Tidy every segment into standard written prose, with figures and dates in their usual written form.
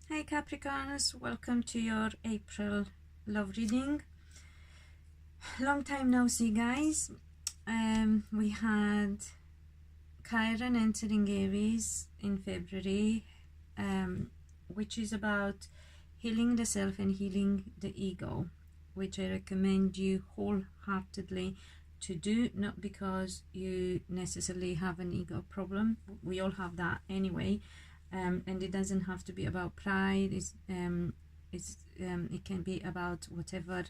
Hi Capricorns, welcome to your April love reading. Long time no see, guys. We had Chiron entering Aries in February, which is about healing the self and healing the ego, which I recommend you wholeheartedly to do, not because you necessarily have an ego problem. We all have that anyway. And it doesn't have to be about pride. It can be about whatever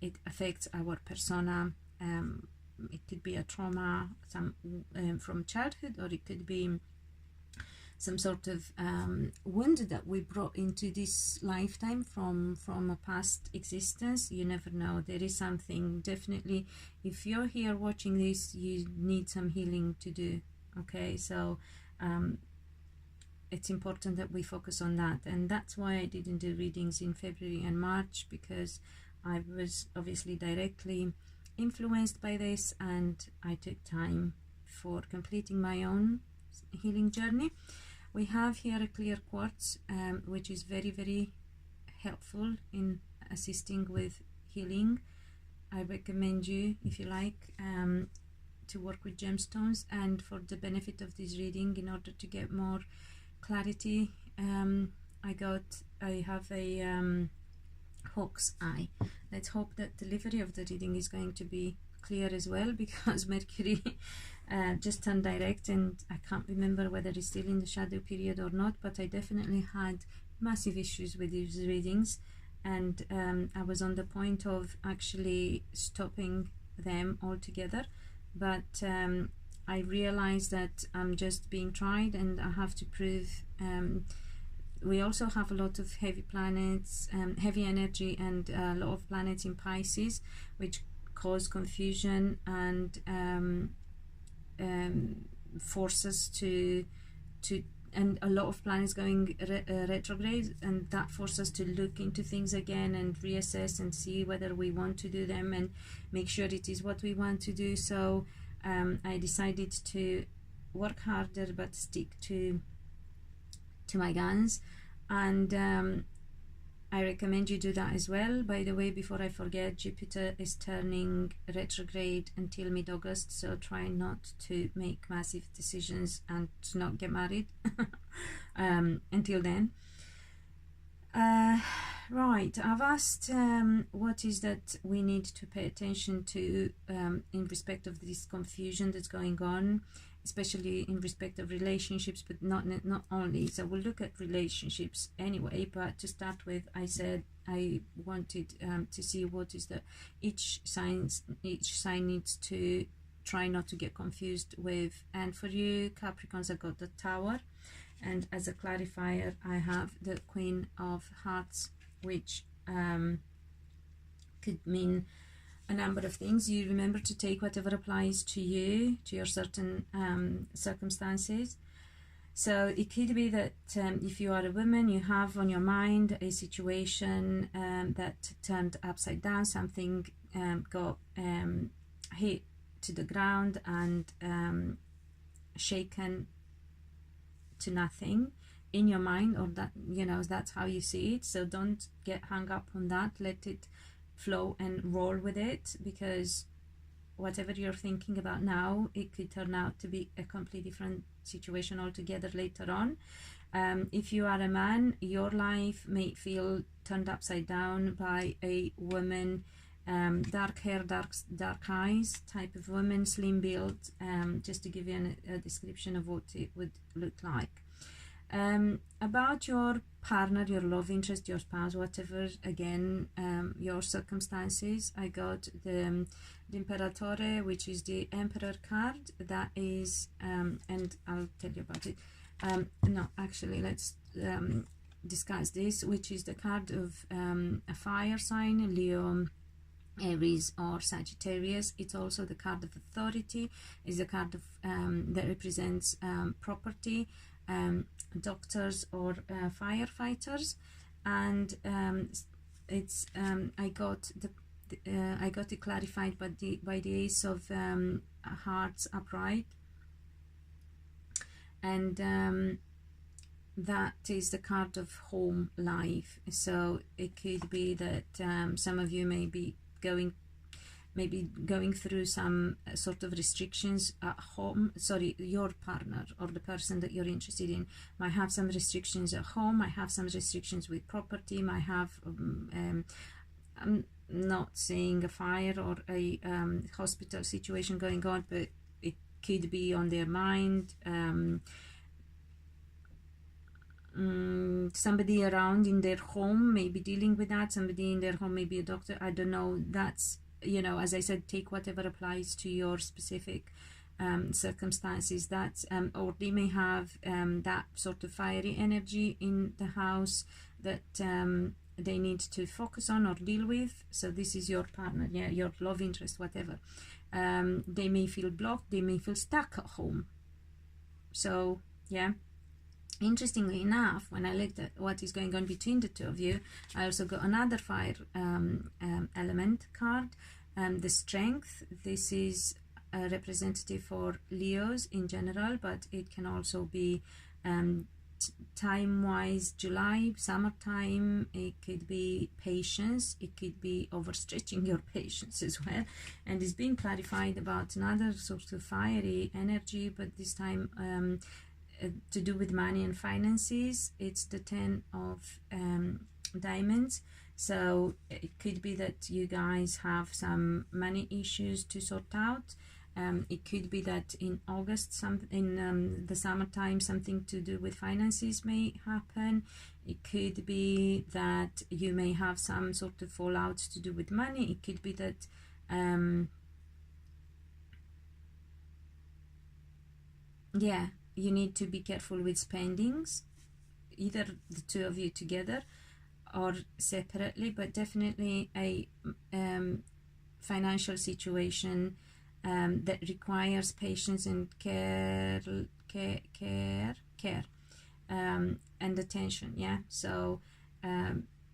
it affects our persona. It could be a trauma from childhood, or it could be some sort of wound that we brought into this lifetime from a past existence. You never know. There is something, definitely, if you're here watching this, you need some healing to do. Okay, so it's important that we focus on that, and that's why I didn't do readings in February and March, because I was obviously directly influenced by this, and I took time for completing my own healing journey. We have here a clear quartz, which is very, very helpful in assisting with healing. I recommend you, if you like, to work with gemstones, and for the benefit of this reading, in order to get more clarity, I have a hawk's eye. Let's hope that delivery of the reading is going to be clear as well, because Mercury just turned direct, and I can't remember whether it's still in the shadow period or not, but I definitely had massive issues with these readings, and I was on the point of actually stopping them altogether, but I realized that I'm just being tried, and I have to prove. We also have a lot of heavy planets, heavy energy, and a lot of planets in Pisces, which cause confusion and force us to and a lot of planets going retrograde, and that forces us to look into things again and reassess and see whether we want to do them and make sure it is what we want to do. So I decided to work harder but stick to my guns, and I recommend you do that as well. By the way, before I forget, Jupiter is turning retrograde until mid-August, so try not to make massive decisions and to not get married until then. Right, I've asked what is that we need to pay attention to in respect of this confusion that's going on, especially in respect of relationships, but not only. So we'll look at relationships anyway, but to start with, I said I wanted to see what is that each sign needs to try not to get confused with. And for you Capricorns, I got the Tower, and as a clarifier I have the Queen of Hearts, which could mean a number of things. You remember to take whatever applies to you, to your certain circumstances. So it could be that if you are a woman, you have on your mind a situation that turned upside down, something got hit to the ground and shaken to nothing in your mind, or that, you know, that's how you see it. So don't get hung up on that, let it flow and roll with it, because whatever you're thinking about now, it could turn out to be a completely different situation altogether later on. If you are a man, your life may feel turned upside down by a woman, dark hair, dark eyes type of woman, slim build, just to give you a description of what it would look like. About your partner, your love interest, your spouse, whatever, again, your circumstances, I got the Imperatore, which is the Emperor card. That is, and I'll tell you about it. No, actually, let's discuss this, which is the card of a fire sign, Leo, Aries, or Sagittarius. It's also the card of authority. It's the card of that represents property, doctors or firefighters, and it's I got it clarified by the Ace of Hearts upright, and that is the card of home life. So it could be that some of you may be going through some sort of restrictions at home. Sorry, your partner or the person that you're interested in might have some restrictions at home, might have some restrictions with property, might have I'm not saying a fire or a hospital situation going on, but it could be on their mind. Somebody around in their home may be dealing with that. Somebody in their home may be a doctor, I don't know. That's, you know, as I said, take whatever applies to your specific circumstances. That's or they may have that sort of fiery energy in the house that they need to focus on or deal with. So this is your partner, yeah, your love interest, whatever. They may feel blocked, they may feel stuck at home. So yeah, interestingly enough, when I looked at what is going on between the two of you, I also got another fire element card, the strength. This is a representative for Leos in general, but it can also be time-wise July, summertime. It could be patience, it could be overstretching your patience as well. And it's being clarified about another sort of fiery energy, but this time to do with money and finances. It's the 10 of diamonds. So it could be that you guys have some money issues to sort out. It could be that in August, in the summertime, something to do with finances may happen. It could be that you may have some sort of fallouts to do with money. It could be that yeah, you need to be careful with spendings, either the two of you together or separately, but definitely a financial situation that requires patience and care and attention. Yeah, so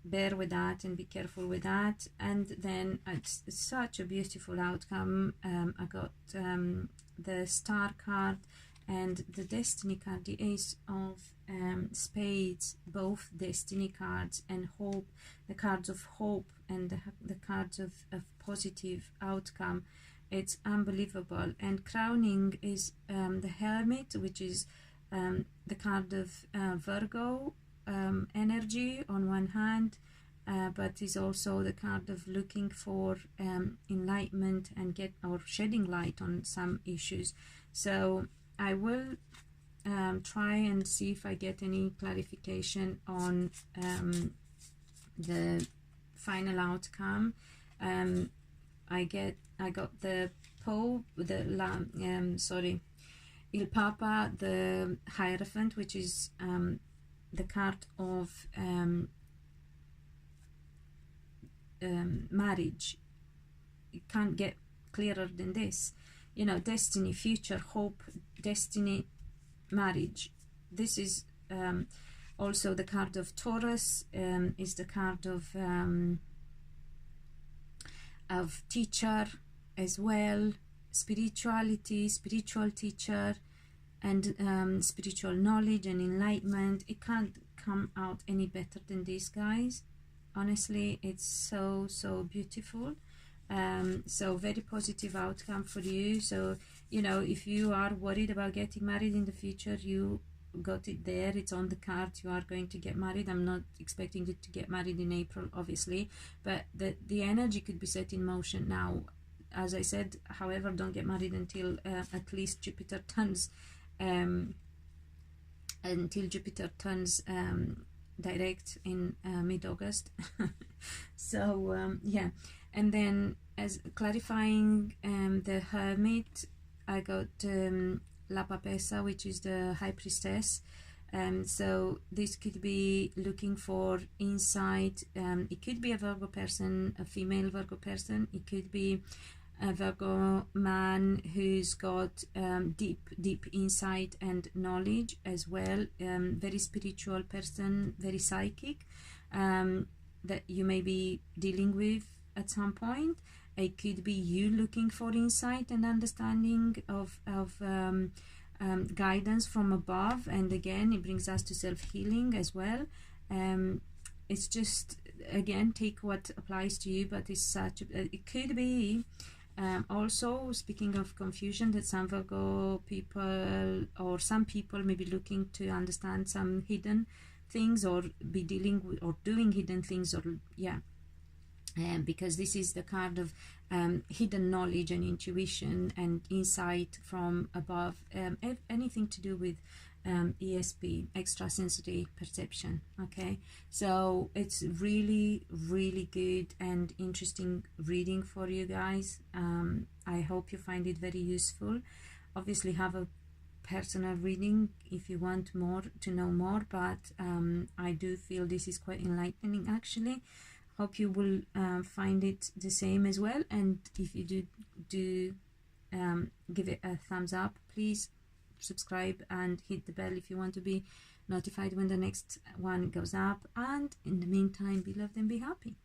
bear with that and be careful with that. And then it's such a beautiful outcome. I got the star card and the destiny card, the ace of spades, both destiny cards and hope, the cards of hope and the cards of positive outcome. It's unbelievable. And crowning is the hermit, which is the card of Virgo energy on one hand, but is also the card of looking for enlightenment and shedding light on some issues. So I will try and see if I get any clarification on the final outcome. I got the Pope, Il Papa, the Hierophant, which is the card of marriage. You can't get clearer than this. You know, destiny, future, hope, destiny, marriage. This is also the card of Taurus, is the card of teacher as well, spirituality, spiritual teacher, and spiritual knowledge and enlightenment. It can't come out any better than this, guys. Honestly, it's so beautiful. So very positive outcome for you. So, you know, if you are worried about getting married in the future, you got it there. It's on the card. You are going to get married. I'm not expecting you to get married in April, obviously, but the energy could be set in motion now. As I said, however, don't get married until at least Jupiter turns direct in mid-August. So yeah. And then, as clarifying the Hermit, I got La Papessa, which is the High Priestess. So this could be looking for insight. It could be a Virgo person, a female Virgo person. It could be a Virgo man who's got deep insight and knowledge as well. Very spiritual person, very psychic, that you may be dealing with at some point. It could be you looking for insight and understanding of guidance from above, and again it brings us to self-healing as well. It's just, again, take what applies to you, but it's such it could be also, speaking of confusion, that some Virgo people or some people may be looking to understand some hidden things, or be dealing with or doing hidden things, or because this is the card of hidden knowledge and intuition and insight from above, anything to do with ESP, extra sensory perception. Okay, so it's really, really good and interesting reading for you guys. I hope you find it very useful. Obviously have a personal reading if you want more to know more, but I do feel this is quite enlightening actually. Hope you will find it the same as well, and if you do give it a thumbs up, please subscribe and hit the bell if you want to be notified when the next one goes up. And in the meantime, be loved and be happy.